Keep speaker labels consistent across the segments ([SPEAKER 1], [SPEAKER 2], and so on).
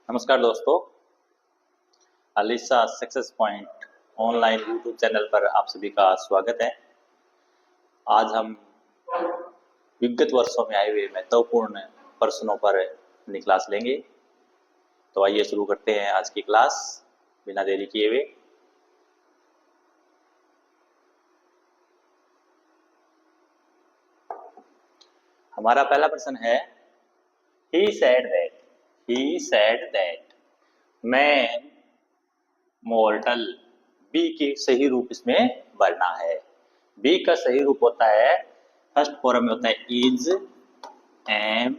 [SPEAKER 1] नमस्कार दोस्तों, Alisa success point online YouTube channel पर आप सभी का स्वागत है। आज हम विगत वर्षों में आए हुए महत्वपूर्ण प्रश्नों पर अपनी क्लास लेंगे। तो आइए शुरू करते हैं आज की क्लास बिना देरी किए हुए। हमारा पहला प्रश्न है, he said that man mortal। B की सही रूप इसमें भरना है। बी का सही रूप होता है, फर्स्ट फॉर्म में होता है इज, एम,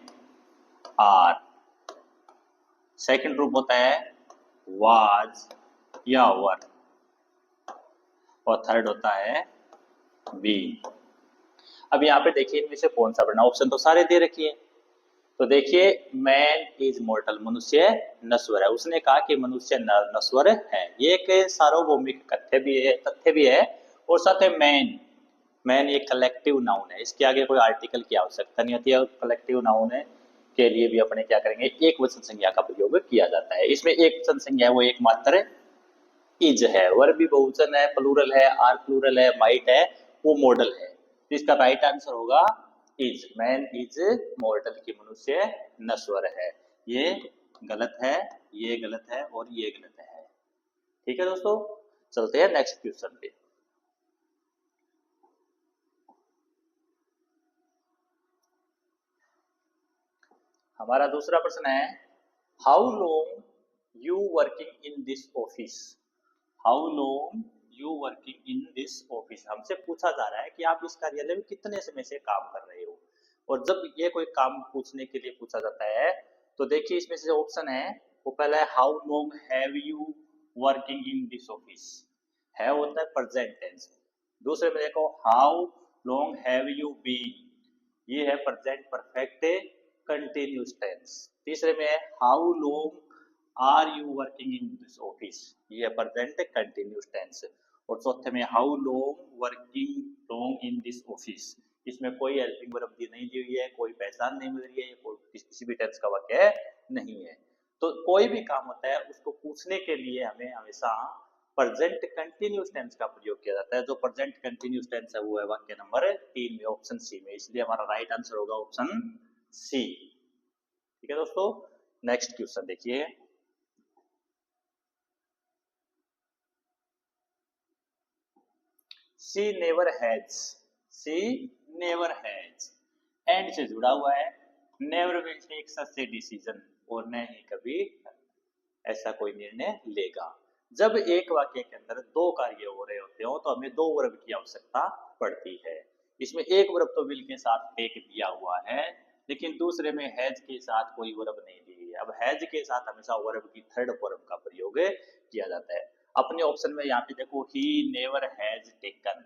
[SPEAKER 1] आर। सेकंड रूप होता है वाज या वर, और थर्ड होता है बी। अब यहाँ पे देखिए इनमें से कौन सा भरना, ऑप्शन तो सारे दे रखी है। तो देखिए मैन इज मॉर्टल, मनुष्य नश्वर है। उसने कहा कि मनुष्य नश्वर है, ये एक सार्वभौमिक तथ्य भी है। और साथ में मैन ये कलेक्टिव नाउन है, इसके आगे कोई आर्टिकल की आवश्यकता नहीं होती है। कलेक्टिव नाउन है के लिए भी अपने क्या करेंगे, एक वचन संज्ञा का प्रयोग किया जाता है। इसमें एक वचन संज्ञा है वो एकमात्र इज है। वर्ब भी बहुवचन है, प्लूरल है, आर प्लूरल है, माइट है, वो मॉडल है। तो इसका राइट आंसर होगा इज। मैन इज मॉर्टल, की मनुष्य नश्वर है। ये गलत है, ये गलत है और ये गलत है। ठीक है दोस्तों, चलते हैं नेक्स्ट क्वेश्चन पे। हमारा दूसरा प्रश्न है, how long you working in this office. How long you working in this office, हमसे पूछा जा रहा है कि आप इस कार्यालय में कितने समय से काम कर रहे हो। और जब ये कोई काम पूछने के लिए पूछा जाता है तो देखिए इसमें से ऑप्शन है, वो पहला है how long have you working in this office. है होता है प्रेजेंट टेंस। दूसरे में देखो how long have you been, ये है प्रेजेंट परफेक्ट कंटिन्यूस टेंस। तीसरे में है how long are you working in this office, ये है प्रेजेंट कंटिन्यूस टेंस। और चौथे में how long in this office, इसमें कोई हेल्पिंग वर्ब नहीं दी हुई है, कोई पहचान नहीं मिल रही है, कोई किसी भी टेंस का वाक्य नहीं है। तो कोई भी काम होता है उसको पूछने के लिए हमें हमेशा प्रेजेंट कंटिन्यूस टेंस का प्रयोग किया जाता है। जो प्रेजेंट कंटिन्यूस टेंस है वो है वाक्य नंबर 3 में, ऑप्शन सी में। इसलिए हमारा राइट आंसर होगा ऑप्शन सी। ठीक है दोस्तों, नेक्स्ट क्वेश्चन देखिए। शी नेवर हैज एंड से जुड़ा हुआ है, never will take such a decision, और न ही कभी ऐसा कोई निर्णय लेगा। जब एक वाक्य के अंदर दो कार्य हो रहे होते हो तो हमें दो वर्ब की आवश्यकता पड़ती है। इसमें एक वर्ब तो विल के साथ टेक दिया हुआ है, लेकिन दूसरे में हैज के साथ कोई वर्ब नहीं दी है। अब हैज के साथ हमेशा वर्ब की थर्ड फॉर्म का प्रयोग किया जाता है। अपने ऑप्शन में यहाँ पे देखो ही नेवर हैज टेकन,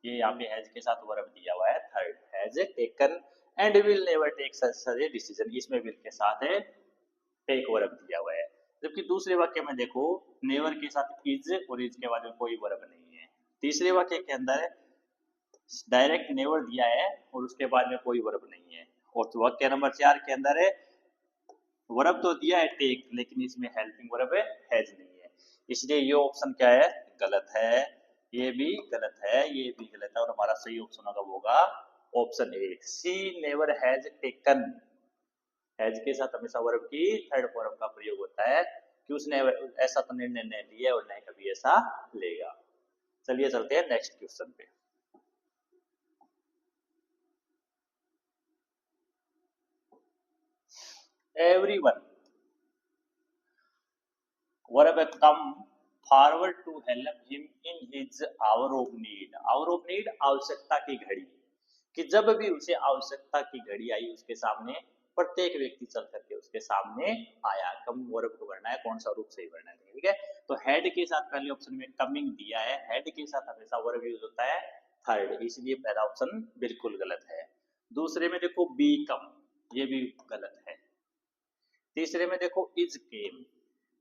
[SPEAKER 1] ये यहाँ पे हैज के साथ वर्ब दिया हुआ है third, has taken and will never take such a decision, इसमें विल के साथ है टेक वर्ब दिया हुआ है। जबकि दूसरे वाक्य में देखो नेवर के साथ इज और इज के बाद में कोई वर्ब नहीं है। तीसरे वाक्य के अंदर डायरेक्ट नेवर दिया है और उसके बाद में कोई वर्ब नहीं है। और वाक्य नंबर 4 के अंदर है वर्ब तो दिया है टेक, लेकिन इसमें हेल्पिंग वर्ब है हैज नहीं है। इसलिए ये ऑप्शन क्या है, गलत है। ये भी गलत है, ये भी गलत है, और हमारा सही ऑप्शन होगा option A, she never has taken. Has के साथ हमेशा वर्ब की थर्ड फॉर्म का प्रयोग होता है कि उसने ऐसा तो निर्णय नहीं लिया और नहीं कभी ऐसा लेगा। चलिए चलते हैं नेक्स्ट क्वेश्चन पे। Everyone verb come forward to help him in his hour of need. Hour of need आवश्यकता की घड़ी, कि जब भी उसे आवश्यकता की घड़ी आई उसके सामने प्रत्येक व्यक्ति चल करके उसके सामने आया। कम वर्ब को भरना है, कौन सा रूप सही भरना है। ठीक है, तो हेड के साथ पहले ऑप्शन में कमिंग दिया है, हेड के साथ हमेशा वर्ब यूज होता है थर्ड, इसलिए पहला ऑप्शन बिल्कुल गलत है। दूसरे में देखो बी कम, ये भी गलत है। तीसरे में देखो इज केम,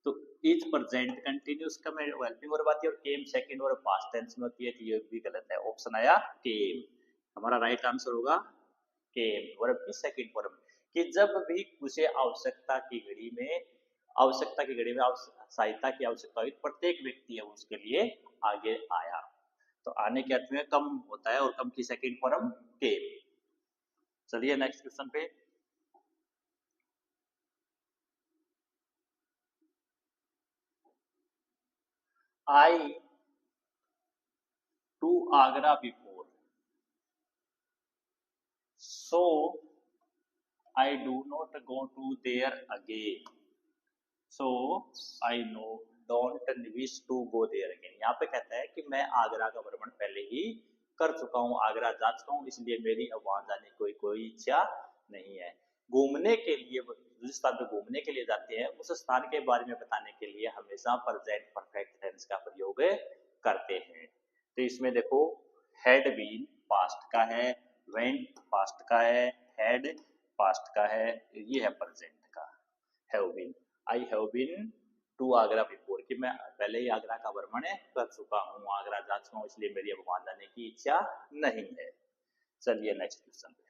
[SPEAKER 1] तो इज प्रेजेंट कंटिन्यूस का हेल्पिंग वर्ब आती है और came second verb past tense में होती है, तो ये भी गलत है। ऑप्शन आया केम, हमारा राइट आंसर होगा केम, वर्ब की सेकंड फॉर्म। कि जब भी उसे आवश्यकता की घड़ी में आवश्यकता की घड़ी में सहायता की आवश्यकता हुई, प्रत्येक व्यक्ति है उसके लिए आगे आया। तो आने के अर्थ में कम होता है और कम की सेकंड फॉर्म केम। चलिए नेक्स्ट क्वेश्चन पे। I to Agra before, so I do not go to there again, so I no don't wish to go there again. यहाँ पे कहता है कि मैं आगरा का भ्रमण पहले ही कर चुका हूँ, आगरा जा चुका हूँ, इसलिए मेरी अब वहां जाने की कोई इच्छा नहीं है। घूमने के लिए, जिस स्थान पे घूमने के लिए जाते हैं उस स्थान के बारे में बताने के लिए हमेशा प्रेजेंट परफेक्ट टेंस का प्रयोग करते हैं। तो इसमें देखो, हैड बीन पास्ट का है, वेंट पास्ट का है, हैड पास्ट का है, ये है प्रेजेंट का। Have been, I have been to Agra before, कि मैं पहले ही आगरा का भ्रमण कर चुका हूँ, आगरा जा चुका हूँ, इसलिए मेरी अब वहां जाने की इच्छा नहीं है। चलिए नेक्स्ट क्वेश्चन पे।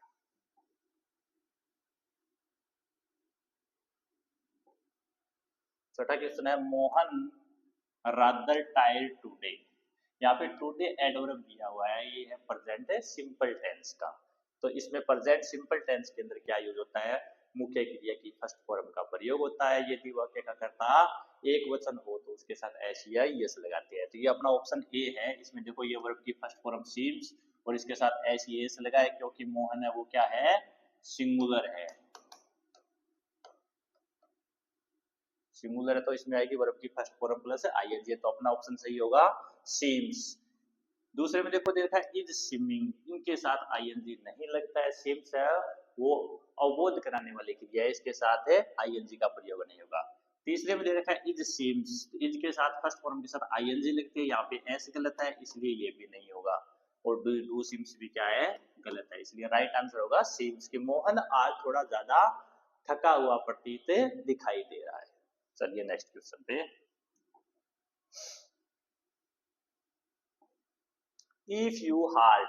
[SPEAKER 1] छठा क्वेश्चन है, मोहन रादर टायर्ड टुडे। यहाँ पे टुडे एडवर्ब दिया हुआ है, ये है प्रेजेंट सिंपल टेंस का। तो इसमें प्रेजेंट सिंपल टेंस के अंदर क्या यूज होता है, मुख्य क्रिया की फर्स्ट फॉर्म का प्रयोग होता है। यदि वाक्य का कर्ता एक वचन हो तो उसके साथ एस या यस लगाते हैं। तो ये अपना ऑप्शन ए है। इसमें देखो, ये वर्ब की फर्स्ट फॉर्म सीम्स और इसके साथ एस यस लगा है, क्योंकि मोहन है वो क्या है, सिंगुलर है। सिंगुलर है तो इसमें आएगी वर्ब की फर्स्ट फॉर्म प्लस आईएनजी, तो अपना ऑप्शन सही होगा सीम्स। दूसरे में देखो देखा है इज स्विमिंग, इनके साथ आईएनजी नहीं लगता है, सिम्स है वो अवबोध कराने वाली क्रिया है, इसके साथ है आईएनजी का प्रयोग नहीं होगा। तीसरे में दे रखा है इज सिम्स, इज के साथ फर्स्ट फॉर्म के साथ आईएनजी लगती है, यहाँ पे एस गलत है इसलिए ये भी नहीं होगा। और डू सिम्स भी क्या है, गलत है, इसलिए राइट आंसर होगा सिम्स। कि मोहन आज थोड़ा ज्यादा थका हुआ प्रतीत दिखाई दे रहा है। चलिए नेक्स्ट क्वेश्चन पे। if you hard,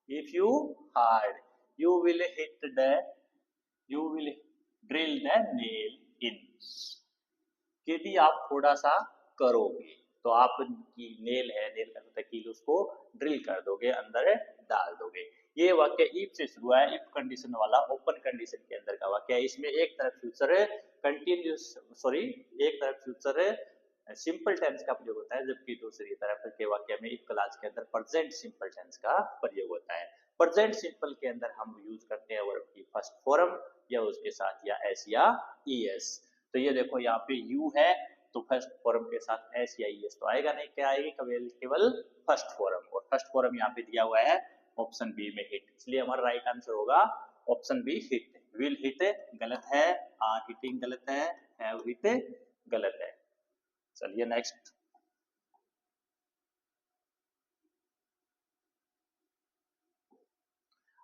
[SPEAKER 1] if you hard, you will hit the, you will drill the nail in, यदि आप थोड़ा सा करोगे तो आप की नेल है, नेल का मतलब कील, उसको ड्रिल कर दोगे, अंदर डाल दोगे। ये वाक्य इफ से शुरू है, इफ कंडीशन वाला ओपन कंडीशन के अंदर का वाक्य है। इसमें एक तरफ फ्यूचर है कंटिन्यूस, सॉरी एक तरफ फ्यूचर है सिंपल टेंस का प्रयोग होता है, जबकि दूसरी तरफ के वाक्य में इफ क्लास के अंदर प्रेजेंट सिंपल टेंस का प्रयोग होता है। प्रेजेंट सिंपल के अंदर हम यूज करते हैं वर्ब की फर्स्ट फॉर्म या उसके साथ या एस या ईएस। तो ये देखो यहाँ पे यू है तो फर्स्ट फॉर्म के साथ एस या ईएस तो आएगा नहीं, क्या आएगी, केवल फर्स्ट फॉर्म। और फर्स्ट फॉर्म यहाँ पे दिया हुआ है ऑप्शन बी में हिट, इसलिए हमारा राइट आंसर होगा option be hit. Will hit गलत है, आर हिटिंग गलत है, हैव हिट गलत है। चलिए next.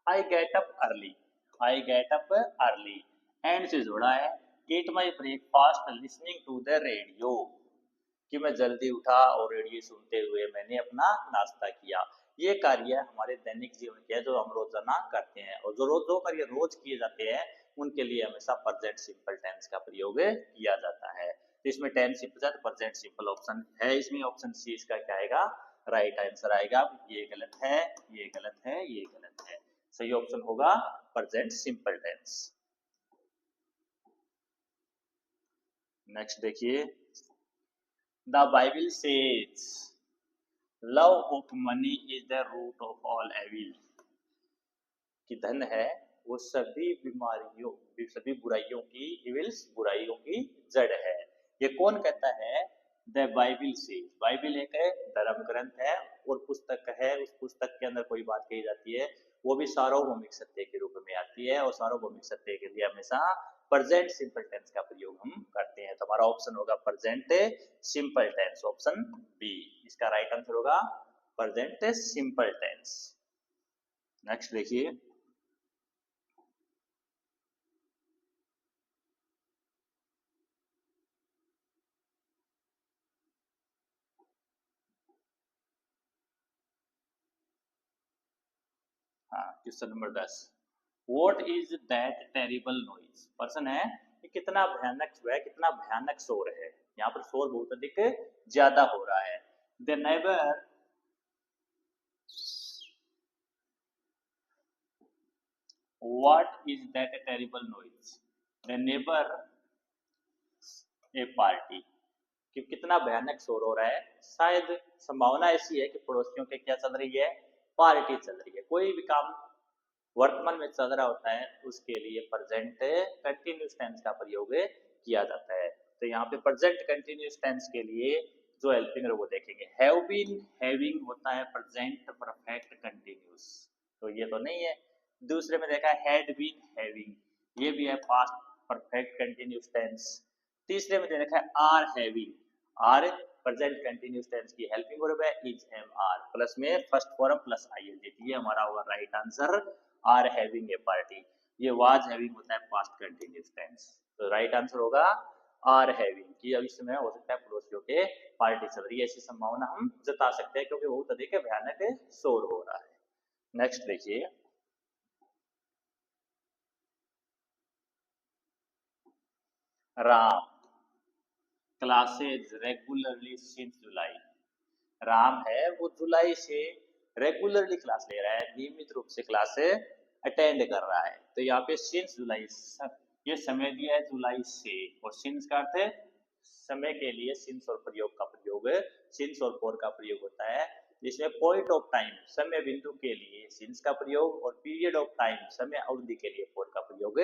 [SPEAKER 1] I get up early, I get up early and से जुड़ा है eat my breakfast listening to the radio, कि मैं जल्दी उठा और रेडियो सुनते हुए मैंने अपना नाश्ता किया। ये कार्य हमारे दैनिक जीवन के जो हम रोजाना करते हैं और जो कार्य रोज किए जाते हैं उनके लिए हमेशा प्रेजेंट सिंपल टेंस का प्रयोग किया जाता है। तो इसमें tense simple present simple option है, इसमें ऑप्शन सी इसका क्या आएगा, राइट आंसर आएगा। ये गलत है, ये गलत है, ये गलत है, सही ऑप्शन होगा प्रेजेंट सिंपल टेंस। नेक्स्ट देखिए, the Bible says love of money is the root of all evil, कि धन है वो सभी बीमारियों, सभी बुराइयों की, इविल्स बुराइयों की जड़ है। ये कौन कहता है, द बाइबल से। बाइबल एक धर्म ग्रंथ है और पुस्तक है, उस पुस्तक के अंदर कोई बात कही जाती है वो भी सार्वभौमिक सत्य के रूप में आती है, और सार्वभौमिक सत्य के लिए हमेशा प्रेजेंट सिंपल टेंस का प्रयोग हम करते हैं। तो हमारा ऑप्शन होगा present simple tense, option B इसका राइट आंसर होगा प्रेजेंट सिंपल टेंस। नेक्स्ट देखिए, हाँ question number 10, what is that terrible noise. प्रश्न है कि कितना भयानक है, कितना भयानक शोर है। यहाँ पर शोर बहुत अधिक ज्यादा हो रहा है। The neighbour what is that terrible noise, the neighbour A party, कि कितना भयानक शोर हो रहा है। शायद संभावना ऐसी है कि पड़ोसियों के क्या चल रही है, पार्टी चल रही है। कोई भी काम वर्तमान में चल रहा होता है उसके लिए प्रेजेंट कंटिन्यूस टेंस का प्रयोग किया जाता है। तो यहाँ पे प्रेजेंट कंटिन्यूस टेंस के लिए जो हेल्पिंग वो देखेंगे। हैव बीन, हैविंग होता है प्रेजेंट परफेक्ट कंटिन्यूस, तो ये तो नहीं है। दूसरे में देखा हैड बीन, हैविंग, ये भी है पास्ट परफेक्ट कंटिन्यूस टेंस। तीसरे में देखा है are having, are present continuous tense की हेल्पिंग वर्ब है, इज एम आर प्लस में फर्स्ट फॉर्म प्लस आईएनजी, ये हमारा होगा right answer, are having a party. ये वाज हैविंग होता है पास्ट कंटिन्यूस टेंस, तो राइट आंसर होगा आर हैविंग, कि अब इसमें हो सकता है पड़ोसियों के पार्टी चल रही है, ऐसी संभावना हम जता सकते हैं क्योंकि बहुत अधिक भयानक शोर हो रहा है। नेक्स्ट देखिए, राम क्लासेज रेगुलरली सिंस जुलाई, राम है वो जुलाई से रेगुलरली क्लास ले रहा है, नियमित रूप से क्लास अटेंड कर रहा है। तो यहाँ पे सिंस जुलाई, ये समय दिया है जुलाई से, और सिंस का अर्थ है समय के लिए सिंस और प्रयोग का प्रयोग, सिंस और फॉर का प्रयोग होता है। जिसमें पॉइंट ऑफ टाइम समय बिंदु के लिए सिंस का प्रयोग, और पीरियड ऑफ टाइम समय अवधि के लिए फॉर का प्रयोग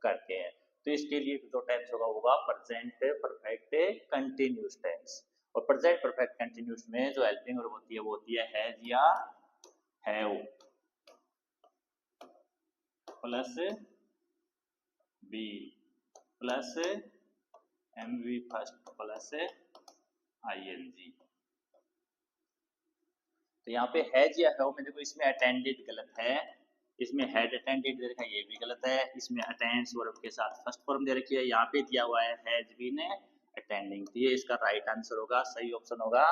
[SPEAKER 1] करते हैं। तो इसके लिए जो टेंस होगा प्रेजेंट परफेक्ट कंटिन्यूस टेंस। और प्रेजेंट परफेक्ट कंटिन्यूस में जो हेल्पिंग वर्ब होती है वो होती है हैज या have plus be plus MV first plus ING. तो यहाँ पे हैज या हैव में देखो, इसमें अटेंडेड गलत है, इसमें हैड अटेंडेड दे रखा है, ये भी गलत है। इसमें अटेंड्स वर्ब के साथ फर्स्ट फॉर्म दे रखी है, यहाँ पे दिया हुआ है हैज बीन अटेंडिंग, तो ये इसका राइट आंसर होगा, सही ऑप्शन होगा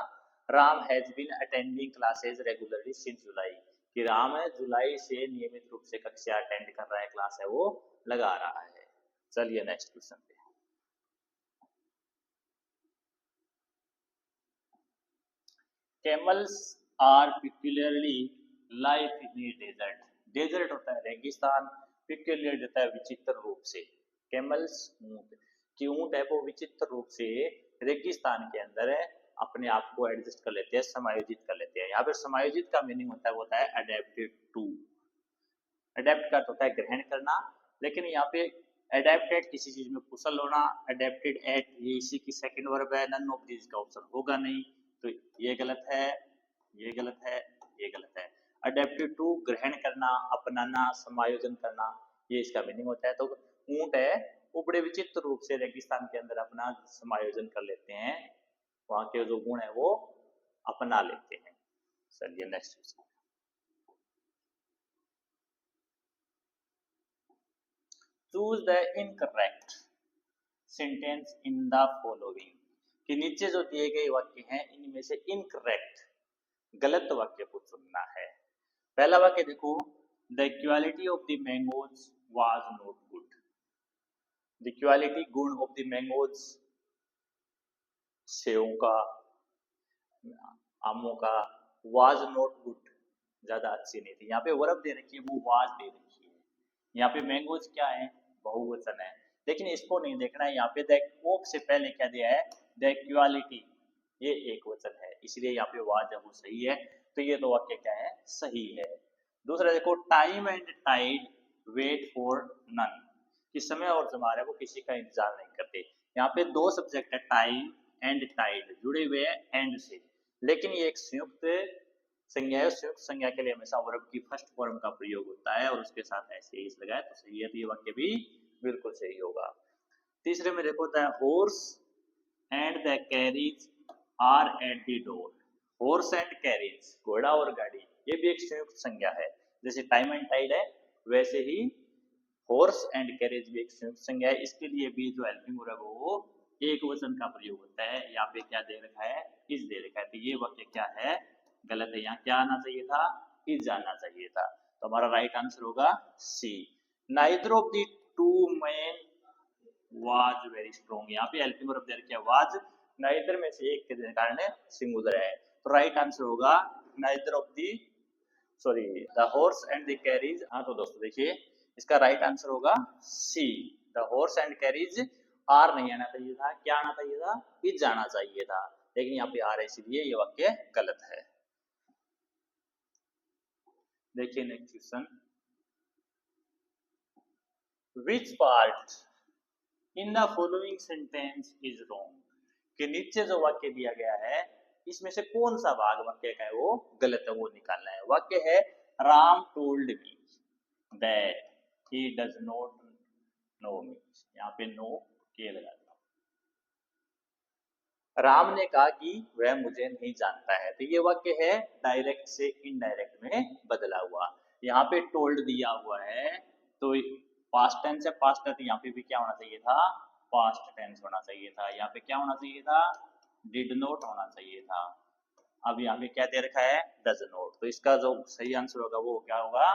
[SPEAKER 1] Ram has been attending classes regularly since July, कि राम है जुलाई से नियमित रूप से कक्षा अटेंड कर रहा है, क्लास है वो लगा रहा है। चलिए नेक्स्ट क्वेश्चन पे, camels are peculiarly life in a desert, desert होता है रेगिस्तान, पिक्यूलियर देता है विचित्र रूप से। कैमल्स ऊंट, कि ऊंट है वो विचित्र रूप से रेगिस्तान के अंदर है अपने आप को एडजस्ट कर लेते हैं, समायोजित कर लेते हैं। यहाँ पे समायोजित का मीनिंग होता है वो होता है अडेप्टेड टू, अडेप्ट का होता है ग्रहण करना, लेकिन यहाँ पे अडेप्टेड किसी चीज में कुशल होना, अडेप्टेड एट ये इसी की सेकंड वर्ब है, नन ऑफ दिस का ऑप्शन होगा नहीं, तो ये गलत है, ये गलत है, ये गलत है। अडेप्टेड टू ग्रहण करना, अपनाना, समायोजन करना, ये इसका मीनिंग होता है। तो ऊंट है वो बड़े विचित्र रूप से रेगिस्तान के अंदर अपना समायोजन कर लेते हैं, वहां के जो गुण है वो अपना लेते हैं। चलिए next question, choose the incorrect sentence in the following, कि नीचे जो दिए गए वाक्य हैं इनमें से इनकरेक्ट गलत वाक्य को चुनना है। पहला वाक्य देखो, the quality of the mangoes was not good, the quality गुण ऑफ द मैंगोज सेवों का, आमों का, वाज नॉट गुड ज्यादा अच्छी नहीं थी। यहाँ पे वर्ब दे रखी है वो वाज दे रखी है, यहाँ पे मैंगोज क्या है, बहुवचन है, लेकिन इसको नहीं देखना है। यहाँ पे द ऑफ से पहले क्या दिया है, द क्वालिटी, ये एक वचन है, इसलिए यहाँ पे वाज है वो सही है, तो ये तो वाक्य क्या है, सही है। दूसरा देखो, time and tide wait for none, कि समय और जमाना वो किसी का इंतजार नहीं करते। यहाँ पे दो सब्जेक्ट है टाइम एंड टाइड, जुड़े हुए हैं एंड से, लेकिन ये एक संयुक्त संज्ञा है, संयुक्त संज्ञा के लिए हमेशा वर्ब की फर्स्ट फॉर्म का प्रयोग होता है और उसके साथ ऐसे ही लगाए तो सही है, तो ये वाक्य भी बिल्कुल सही होगा। तीसरे में देखो, the horse and the carriage are at the door, horse and carriage घोड़ा और गाड़ी, ये भी एक संयुक्त संज्ञा है, जैसे टाइम एंड टाइड है वैसे ही हॉर्स एंड कैरेज भी एक संयुक्त संज्ञा है, इसके लिए भी जो हेल्पिंग वर्ब है वो एक वचन का प्रयोग होता है। यहाँ पे क्या दे रखा है, इज दे रखा है, तो ये वाक्य क्या है, गलत है। यहाँ क्या आना चाहिए था, इज आना चाहिए था, तो हमारा राइट आंसर होगा C. Neither of the two man was very strong, यहाँ पे हेल्पिंग वर्ब दे रखा है वाज, नाइदर में से एक के कारण सिंगुलर है, तो राइट आंसर होगा neither of the, sorry, the horse and the carriage. हाँ तो दोस्तों देखिए इसका राइट आंसर होगा C, the horse and carriage are नहीं आना चाहिए था, क्या आना चाहिए था, इज आना चाहिए था, लेकिन यहाँ पे आर है इसलिए ये वाक्य गलत है। देखिए next question, which part in the following sentence is wrong, कि नीचे जो वाक्य दिया गया है इसमें से कौन सा भाग वाक्य का है वो गलत है, वो निकालना है। वाक्य है Ram told me that he does not know me, यहाँ पे नो के लगा दिया। राम ने कहा कि वह मुझे नहीं जानता है, तो ये वाक्य है डायरेक्ट से इनडायरेक्ट में बदला हुआ। यहाँ पे टोल्ड दिया हुआ है तो पास्ट टेंस है, पास्ट टेंस यहाँ पे भी क्या होना चाहिए था, पास्ट टेंस होना चाहिए था। यहाँ पे क्या होना चाहिए था, डिड नॉट होना चाहिए था। अब यहाँ पे क्या दे रखा है, डज नॉट, तो इसका जो सही आंसर होगा वो क्या होगा,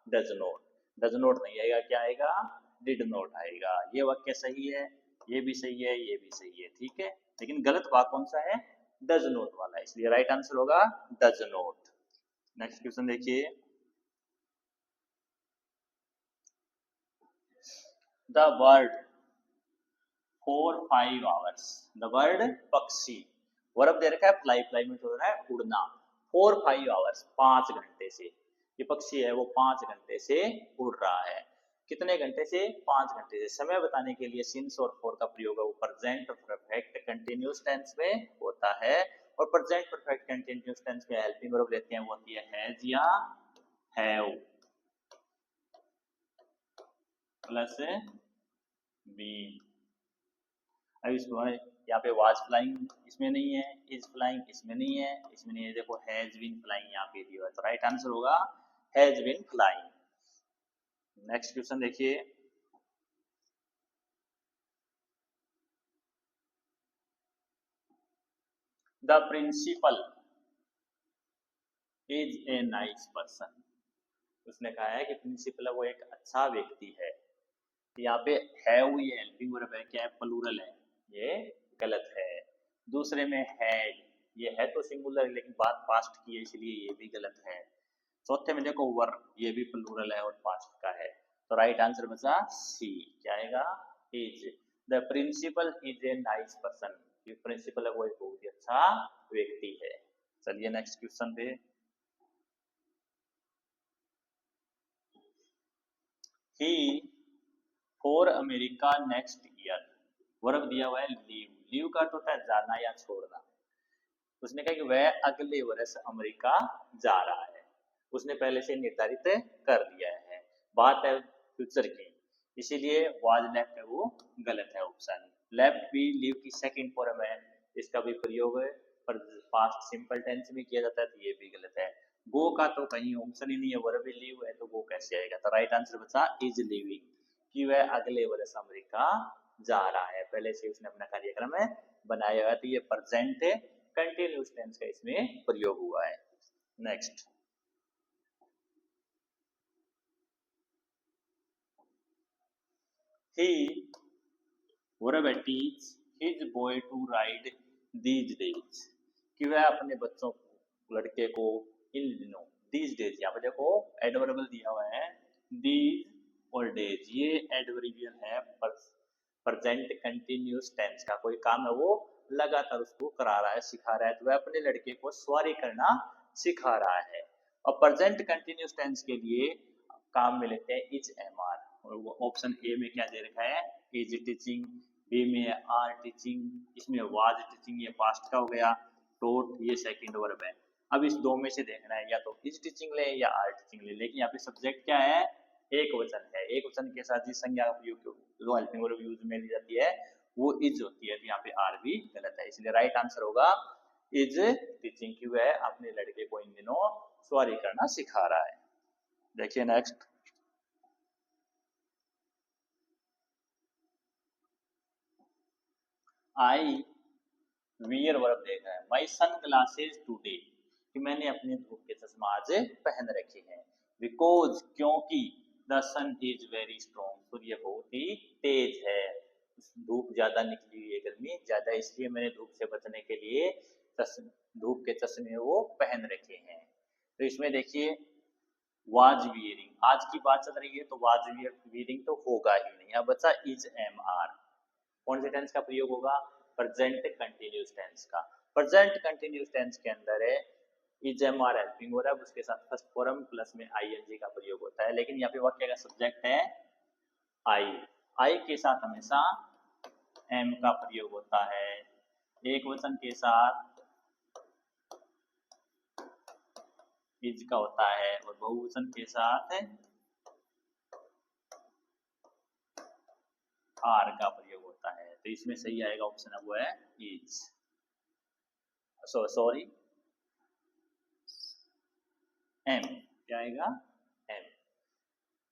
[SPEAKER 1] डज नॉट। डज नॉट नहीं आएगा, क्या आएगा, डिड नॉट आएगा। ये वाक्य सही है, ये भी सही है, ये भी सही है, ठीक है, लेकिन गलत भाग कौन सा है, डज नॉट वाला, इसलिए राइट आंसर होगा डज नॉट। नेक्स्ट क्वेश्चन देखिए, the word for 5 hours, the word पक्षी, वर्ब दे रखा है फ्लाई, फ्लाई में हो रहा है उड़ना, 4-5 आवर्स 5 घंटे से, ये पक्षी है वो 5 घंटे से उड़ रहा है। कितने घंटे से, 5 घंटे से। समय बताने के लिए सिंस और फॉर का प्रयोग है वो प्रेजेंट परफेक्ट कंटिन्यूअस टेंस में होता है, और प्रेजेंट परफेक्ट कंटिन्यूअस टेंस में हेल्पिंग वर्ब लेते हैं वो होती है हैज या हैव प्लस बीन। अब इसको यहाँ पे वाज फ्लाइंग इसमें नहीं है, इज फ्लाइंग इसमें नहीं है, इसमें नहीं है, देखो हैज बीन फ्लाइंग यहाँ पे दिया है, तो राइट आंसर होगा has been flying. Next question देखिए, the principal is a nice person, उसने कहा है कि प्रिंसिपल वो एक अच्छा व्यक्ति है। यहाँ पे हैव ये हेल्पिंग वर्ब है, क्या है, प्लूरल है, ये गलत है। दूसरे में हैड, ये है तो सिंगुलर लेकिन बात पास्ट की है इसलिए ये भी गलत है। चौथे में देखो वर, ये भी प्लूरल है और पास्ट का है, तो राइट आंसर बचा सी, क्या आएगा, is. The principal is a nice person, ये प्रिंसिपल है वो एक बहुत ही अच्छा व्यक्ति है। चलिए नेक्स्ट क्वेश्चन पे, he for America next year, verb दिया हुआ है लीव, लीव का तो होता है जाना या छोड़ना, उसने कहा कि वह अगले वर्ष अमेरिका जा रहा है, उसने पहले से निर्धारित कर दिया है, बात है फ्यूचर की, इसीलिए वाज लेफ्ट है वो गलत है ऑप्शन। लेफ्ट भी लीव की सेकंड फॉर्म है, इसका भी प्रयोग है पर पास्ट सिंपल टेंस में किया जाता है, तो ये भी गलत है। गो का तो कहीं ऑप्शन ही नहीं है, वर्ब लीव है तो गो कैसे आएगा, तो राइट आंसर बचा इज लिविंग, कि वह अगले वर्ष अमेरिका जा रहा है, पहले से उसने अपना कार्यक्रम है बनाया हुआ है, तो ये प्रेजेंट है कंटिन्यूअस टेंस का इसमें प्रयोग हुआ है। नेक्स्ट, he वर्ब है teach his boy to ride these days, कि वह अपने बच्चों को, लड़के को इन दिनों, दीज डेज यहाँ पे देखो एडवर्बल दिया हुआ है, दीज और डेज, ये एडवर्बियल है प्रेजेंट कंटिन्यूअस टेंस का, कोई काम है वो लगातार उसको करा रहा है, सिखा रहा है, तो वह अपने लड़के को सवारी करना सिखा रहा है। और प्रेजेंट कंटिन्यूअस टेंस के लिए काम में लेते हैं इज एम आर, और वो ऑप्शन ए में क्या दे रखा है, इज टीचिंग, बी में आर टीचिंग, इसमें वाज टीचिंग, ये पास्ट का हो गया, टोट ये सेकंड वर्ब है। अब इस दो में से देखना है, या तो इज टीचिंग ले या आर टीचिंग ले, लेकिन यहाँ पे सब्जेक्ट क्या है, एक वचन है, एक वचन के साथ जिस संज्ञा का प्रयोग जो हेल्पिंग वर्ब यूज में ली जाती है वो इज होती है, तो यहाँ पे आर भी गलत है, इसलिए राइट आंसर होगा इज टीचिंग, क्यों है अपने लड़के को इन दिनों सवारी करना सिखा रहा है। देखिए नेक्स्ट, आई वियर वर्ब देखा है, माई सन ग्लासेस टूडे, कि मैंने अपने धूप के चश्मा आज पहन रखे हैं, बिकॉज क्योंकि the sun is very strong, सूर्य बहुत ही तेज है, धूप ज्यादा निकली हुई है, गर्मी ज्यादा, इसलिए मैंने धूप से बचने के लिए धूप के चश्मे वो पहन रखे हैं। तो इसमें देखिए वाज वियरिंग, आज की बात चल रही है तो वाज वियरिंग तो होगा ही नहीं। अब बचा इज एम आर, कौन से टेंस का प्रयोग होगा? प्रेजेंट कंटिन्यूस टेंस का। प्रेजेंट कंटिन्यूस टेंस के अंदर है इज एम आर हेल्पिंग हो रहा है, उसके साथ फर्स्ट फॉर्म प्लस में आईएनजी का प्रयोग होता है, लेकिन यहाँ पे वाक्य का सब्जेक्ट है आई। आई के साथ हमेशा एम का प्रयोग होता है, एक वचन के साथ इज का होता है और बहुवचन के साथ आर का प्रयोग होता है। तो इसमें सही आएगा ऑप्शन वो है इज, सॉरी एम, क्या आएगा? Am.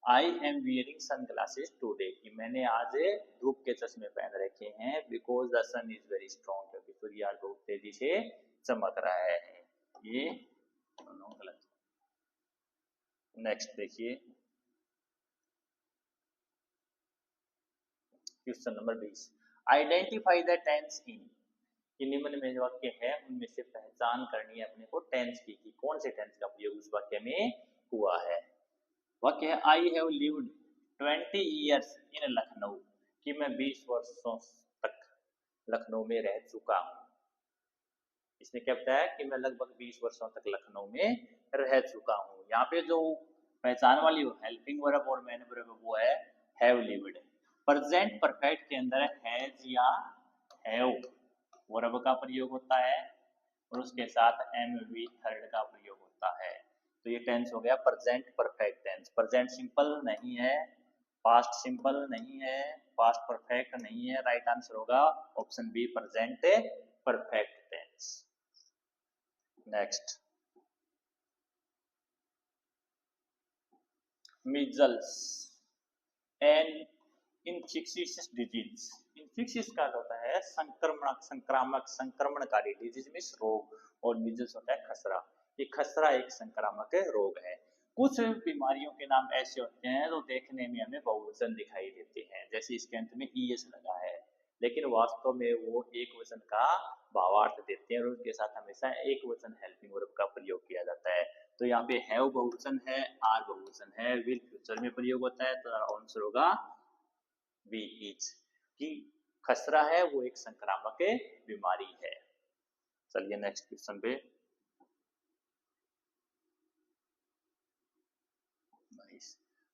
[SPEAKER 1] I am wearing sunglasses today, कि मैंने आज धूप के चश्मे पहन रखे हैं, because the sun is very strong, क्योंकि सूर्य आज बहुत तेजी से चमक रहा है। ये दोनों गलत। नेक्स्ट देखिए question number 20, identify the tense in, कि निम्न में जो वाक्य है उनमें से पहचान करनी है अपने को टेंस की, कि कौन से टेंस का प्रयोग उस वाक्य में हुआ है। वाक्य है आई हैव लिव्ड 20 years इन लखनऊ, कि मैं 20 वर्षों तक लखनऊ में रह चुका हूँ। इसने क्या बताया कि मैं लगभग 20 वर्षों तक लखनऊ में रह चुका हूँ। यहाँ पे जो पहचान वाली हेल्पिंग वर्ब और मैन वर्ब वो है हैव लिव्ड। प्रेजेंट परफेक्ट के अंदर हैज या हैव वर्ब का प्रयोग होता है और उसके साथ एम वी थर्ड का प्रयोग होता है। तो ये टेंस हो गया present perfect tense. Present simple नहीं है, पास्ट सिंपल नहीं है, पास्ट परफेक्ट नहीं है, राइट आंसर होगा option B present perfect tense. Next, measles and infectious disease. Infectious का होता है संक्रामक संक्रमणकारी, डिजीज मींस रोग, और मीजल्स होता है खसरा। ये खसरा एक संक्रामक रोग है। कुछ बीमारियों के नाम ऐसे होते हैं जो देखने में हमें बहुवचन दिखाई देते हैं, जैसे इसके अंत में ईएस लगा है, लेकिन वास्तव में वो एक वचन का भावार्थ देते हैं और उनके साथ हमेशा एक वचन हेल्पिंग वर्ब का प्रयोग किया जाता है। तो यहाँ पे हैव बहुवचन है, आर बहुवचन है, विल फ्यूचर में प्रयोग होता है, तो आंसर होगा बी इज, कि खसरा है वो एक संक्रामक बीमारी है। चलिए नेक्स्ट क्वेश्चन पे।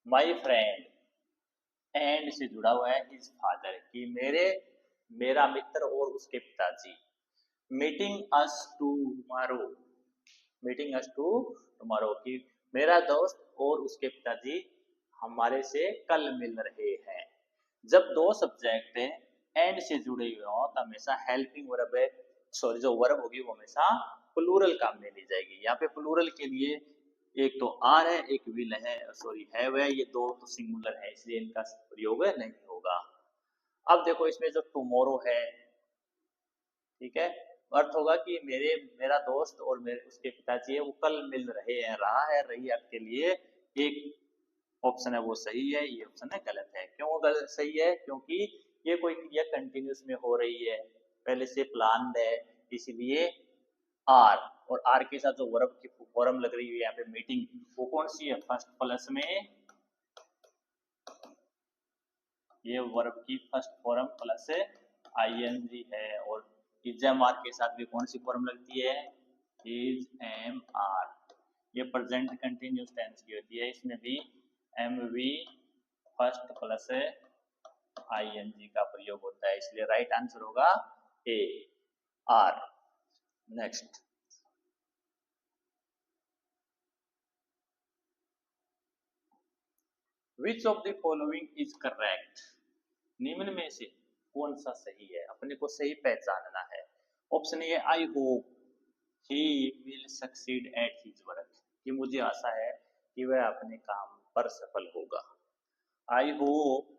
[SPEAKER 1] माई फ्रेंड एंड से जुड़ा हुआ है हिज फादर, कि मेरा मित्र और उसके पिताजी। मीटिंग अस टुमारो, मीटिंग अस टुमारो, कि मेरा दोस्त और उसके पिताजी हमारे से कल मिल रहे हैं। जब दो सब्जेक्ट एंड से जुड़े हुए हो तो हमेशा हेल्पिंग वर्ब है, सॉरी जो वर्ब होगी वो हमेशा प्लूरल काम में ली जाएगी। यहाँ पे प्लूरल के लिए एक तो आर है, एक विल है, सॉरी हैव है, ये दो तो सिंगुलर है, इसलिए इनका प्रयोग नहीं होगा। अब देखो इसमें जो टुमारो है, ठीक है, अर्थ होगा कि मेरा दोस्त और उसके पिताजी है वो कल मिल रहे हैं, रहा है, रही आपके लिए एक ऑप्शन है वो सही है, ये ऑप्शन है गलत है। क्यों गलत सही है? क्योंकि ये कोई क्रिया कंटिन्यूस में हो रही है, पहले से प्लान है, इसलिए आर, और आर के साथ जो वर्ब की फॉर्म लग रही है यहाँ पे मीटिंग, वो कौन सी है? फर्स्ट प्लस में ये वर्ब की फर्स्ट फॉर्म प्लस आईएनजी है, और इज एम आर के साथ भी कौन सी फॉर्म लगती है? Is am are. ये प्रेजेंट कंटिन्यूस टेंस की होती है, इसमें भी M V first plus ING का प्रयोग होता है, इसलिए राइट आंसर होगा A R. Next, which of the following is correct, निम्न में से कौन सा सही है? अपने को सही पहचानना है। Option A I hope he will succeed at his work, कि मुझे आशा है कि वह अपने काम पर सफल होगा। आई hope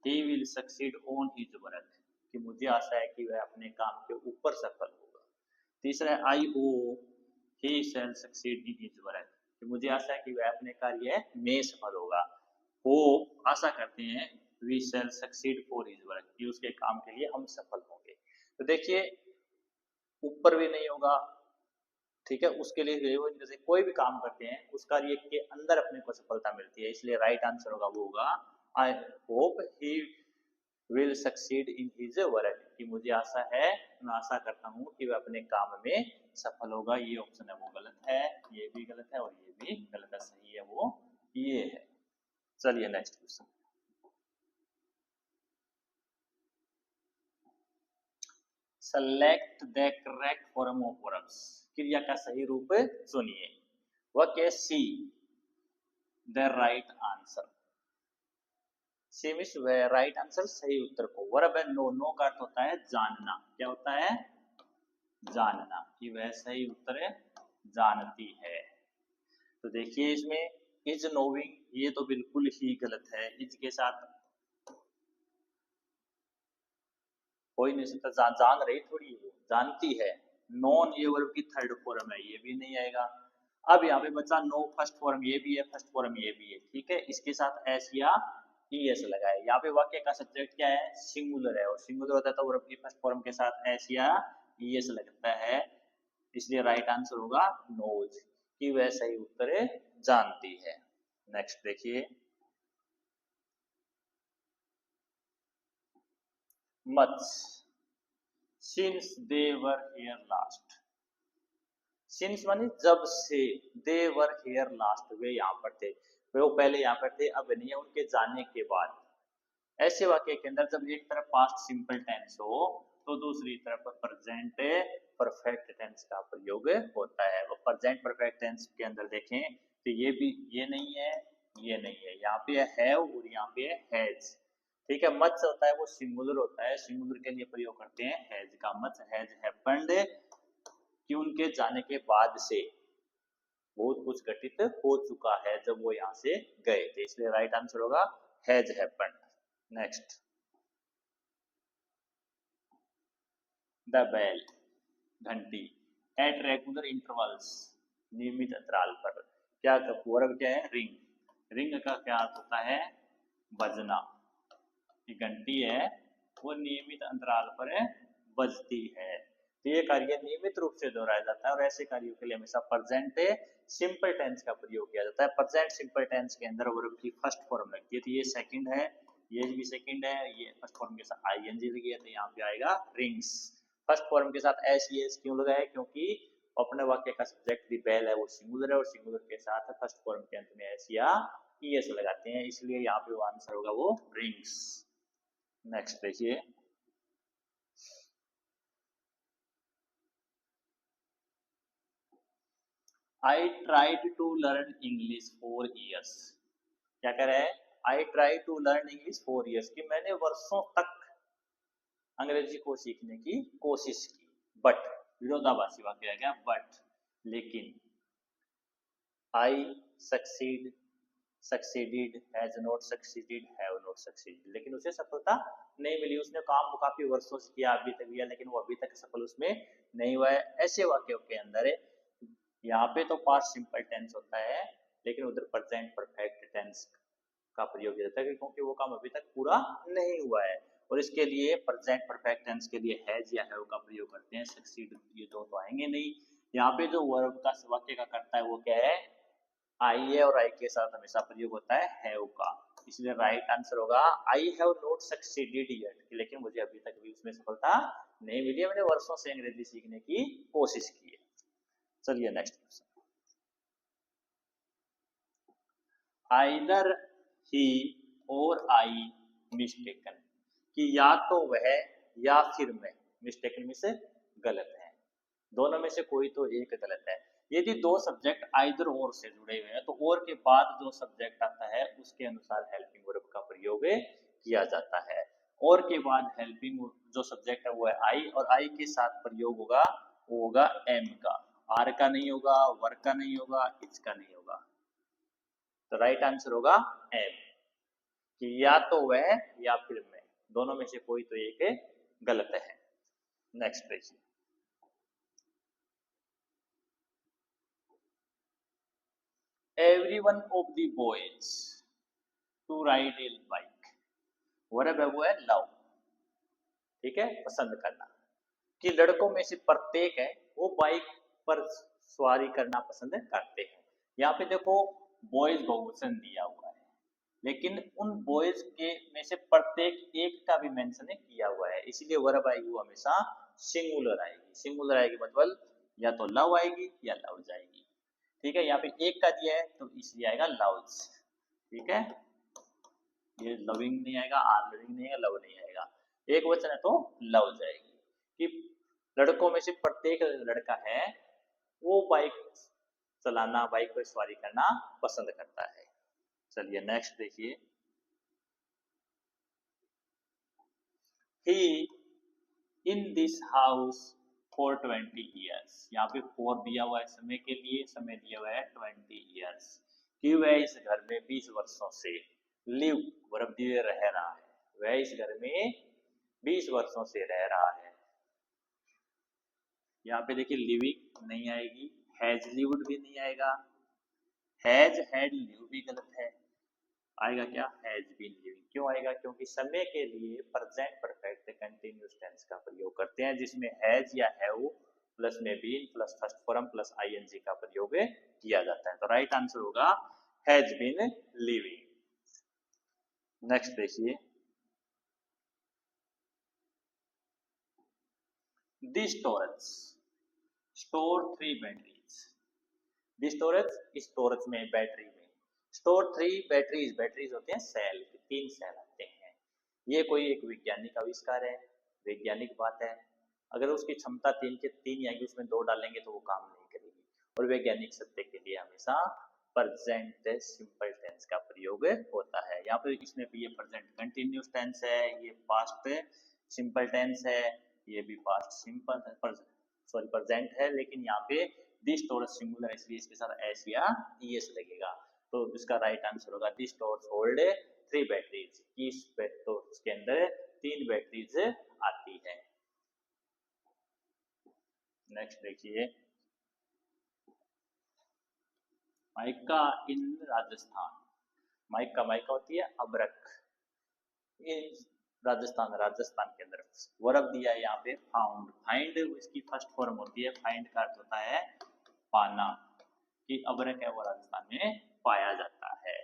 [SPEAKER 1] he will succeed on his work, कि मुझे आशा है कि वह अपने काम के ऊपर सफल होगा। तीसरा है I hope he shall succeed in his work, कि मुझे आशा है कि वह अपने कार्य में सफल होगा। होप आशा करते हैं, we shall succeed for his work, कि उसके काम के लिए हम सफल होंगे। तो देखिए ऊपर भी नहीं होगा, ठीक है, उसके लिए जैसे कोई भी काम करते हैं उस कार्य के अंदर अपने को सफलता मिलती है, इसलिए राइट आंसर होगा वो होगा आई hope he will succeed in his work, कि मुझे आशा है, मैं आशा करता हूँ कि वह अपने काम में सफल होगा। ये ऑप्शन है वो गलत है, ये भी गलत है और ये भी गलत है, सही है वो ये है। चलिए next question. Select the correct form of verbs, क्रिया का सही रूप चुनिए। वह क्या? See the right answer, see means वह राइट आंसर, सही उत्तर को। वर्ब है नो, नो का अर्थ होता है जानना, क्या होता है? जानना, कि वह सही उत्तर है जानती है। तो देखिए इसमें इज नोविंग, ये तो बिल्कुल ही गलत है, इज के साथ कोई नहीं सकता, जान रही थोड़ी, वो जानती है। नॉन ये वर्ब की थर्ड फॉर्म है, ये भी नहीं आएगा। अब यहाँ पे बचा नो फर्स्ट फॉर्म, ये भी है, फर्स्ट फॉर्म ये भी है, ठीक है, इसके साथ एस या ईएस लगाए। यहाँ पे वाक्य का सब्जेक्ट क्या है? सिंगुलर है, और सिंगुलर होता है तो वर्ब की फर्स्ट फॉर्म के साथ एस या ईएस लगता है, इसलिए राइट आंसर होगा नोज, कि वह सही उत्तर है जानती है। नेक्स्ट देखिए, much since they were here last, since मानी जब से, दे वर हियर लास्ट वे यहाँ पर थे, वो पहले यहाँ पर थे अब नहीं है, उनके जाने के बाद। ऐसे वाक्य के अंदर जब एक तरफ पास्ट सिंपल टेंस हो तो दूसरी तरफ प्रेजेंट परफेक्ट टेंस का प्रयोग होता है। वो प्रेजेंट परफेक्ट टेंस के अंदर देखें तो ये भी ये नहीं है, ये नहीं है, यहाँ पे है और यहाँ पे हैज, ठीक है। मच होता है वो सिंगुलर होता है, सिंगुलर के लिए प्रयोग करते हैं हैज का। मच हैज हैपेंड, कि उनके जाने के बाद से बहुत कुछ घटित हो चुका है जब वो यहाँ से गए थे, इसलिए राइट आंसर होगा has happened. Next, the bell घंटी एट रेगुलर इंटरवल्स, नियमित अंतराल पर। क्या वर्ब क्या है? रिंग, रिंग का क्या अर्थ होता है? बजना। ये घंटी है वो नियमित अंतराल पर बजती है, तो ये कार्य नियमित रूप से दोहराया जाता है और ऐसे कार्यों के लिए हमेशा प्रेजेंट सिंपल टेंस का प्रयोग किया जाता है। प्रेजेंट सिंपल टेंस के अंदर वर्ब की फर्स्ट फॉर्म लगती है, तो ये सेकंड है, ये भी सेकंड है, ये फर्स्ट फॉर्म के साथ आईएनजी लगी है, तो यहाँ पे आएगा रिंग्स। फर्स्ट फॉर्म के साथ एस एस क्यों लगा है? क्योंकि अपने वाक्य का सब्जेक्ट दी बेल है वो सिंगुलर है, और सिंगुलर के साथ फर्स्ट फॉर्म के अंत में एस या ईएस लगाते हैं, इसलिए यहाँ पे वो आंसर होगा वो रिंग्स। नेक्स्ट देखिए, I tried to learn English for years, क्या कह रहा है? I try to learn English for years, कि मैंने वर्षों तक अंग्रेजी को सीखने की कोशिश की, बट विरोधाभासी वाक्य है क्या? बट, लेकिन, I succeed, succeeded, has not succeeded, have not succeeded, लेकिन उसे सफलता नहीं मिली। उसने काम वो काफी वर्षों से किया, अभी तक किया, लेकिन वो अभी तक सफल उसमें नहीं हुआ है। ऐसे वाक्यों के अंदर यहाँ पे तो पास्ट सिंपल टेंस होता है, लेकिन उधर प्रेजेंट परफेक्ट टेंस का प्रयोग किया जाता है, क्योंकि वो काम अभी तक पूरा नहीं हुआ है, और इसके लिए प्रेजेंट परफेक्ट टेंस के लिए हैज या हैव का प्रयोग करते हैं। सक्सीड ये दो तो आएंगे नहीं। यहाँ पे जो वर्ब का वाक्य का करता है वो क्या है? आई है, और आई के साथ हमेशा प्रयोग होता है हैव का, इसलिए राइट आंसर होगा I have not succeeded yet, लेकिन मुझे अभी तक भी उसमें सफलता नहीं मिली है, मैंने वर्षों से अंग्रेजी सीखने की कोशिश की है। चलिए नेक्स्ट क्वेश्चन, आइदर ही और आई मिस्टेकन, कि या तो वह या फिर मैं, मिस्टेकन में से गलत है, दोनों में से कोई तो एक गलत है। यदि दो सब्जेक्ट आइदर और से जुड़े हुए हैं तो और के बाद जो सब्जेक्ट आता है उसके अनुसार हेल्पिंग वर्ब का प्रयोग किया जाता है। और के बाद हेल्पिंग जो सब्जेक्ट है वो है आई, और आई के साथ प्रयोग होगा वो होगा एम का, आर का नहीं होगा, वर्क का नहीं होगा, इट्स का नहीं होगा। तो राइट आंसर होगा एम, कि या तो वह या फिर मैं, दोनों में से कोई तो एक गलत है। नेक्स्ट देखिए, every one of the boys to ride a bike, verb है वो है लव, ठीक है, पसंद करना, कि लड़कों में से प्रत्येक है वो बाइक पर सवारी करना पसंद करते हैं। यहाँ पे देखो बॉयज बहुवचन दिया हुआ है, लेकिन उन बॉयज के में से प्रत्येक एक का भी मेंशन किया हुआ है, इसलिए वर्ब आएगी वो हमेशा सिंगुलर आएगी। सिंगुलर आएगी मतलब या तो लव आएगी या लव जाएगी। ठीक है, यहाँ पे एक का दिया है तो इसलिए आएगा लव्स। ठीक है, ये लविंग नहीं आएगा, आर लविंग नहीं आएगा, लव नहीं आएगा। एक वचन है तो लव जाएगी, कि लड़कों में से प्रत्येक लड़का है वो बाइक चलाना, बाइक पर सवारी करना पसंद करता है। चलिए नेक्स्ट देखिए, he in this house for 20 years. यहाँ पे फॉर दिया हुआ है समय के लिए, समय दिया हुआ है 20 ईयर्स, कि वह इस घर में 20 वर्षों से, लिव वर्ब दिए रह रहा है, वह इस घर में 20 वर्षों से रह रहा है। यहाँ पे देखिए लिविंग नहीं आएगी, हैज लिव्ड भी नहीं आएगा, हैज हैड लिव भी गलत है, आएगा क्या, हैज बीन लिविंग। क्यों आएगा, क्योंकि समय के लिए प्रेजेंट परफेक्ट कंटीन्यूअस टेंस का प्रयोग करते हैं, जिसमें हैज या हैव प्लस में been plus first form plus ING का प्रयोग किया जाता है। तो राइट आंसर होगा हैज बीन लिविंग। नेक्स्ट देखिए, the storage store 3 batteries. The storage में बैटरी में स्टोर 3 बैटरीज, बैटरीज होते हैं सेल, 3 सेल आते हैं। ये कोई एक वैज्ञानिक आविष्कार है, वैज्ञानिक बात है, अगर उसकी क्षमता 3 के 3 आएगी, उसमें 2 डालेंगे तो वो काम नहीं करेगी। और वैज्ञानिक सत्य के लिए हमेशा प्रेजेंट सिंपल टेंस का प्रयोग होता है। यहाँ पे इसमें भी ये प्रेजेंट कंटिन्यूअस टेंस है, ये पास्ट सिंपल टेंस है, ये भी पास्ट सिंपल सॉरी प्रेजेंट है, लेकिन यहाँ पे दी स्टोरेज सिंगुलर है, इसलिए इसके साथ एस या ईएस लगेगा। तो इसका राइट आंसर होगा दी स्टोरेज होल्ड 3 बैटरीज, तो इसके अंदर 3 बैटरीज आती है। नेक्स्ट देखिए, माइका इन राजस्थान। माइका माइका होती है अबरक, राजस्थान के अंदर वर्ब दिया है यहाँ पे फाउंड। फाइंड इसकी फर्स्ट फॉर्म होती है, फाइंड का अर्थ होता है पाना, कि अबरक है वो राजस्थान में पाया जाता है,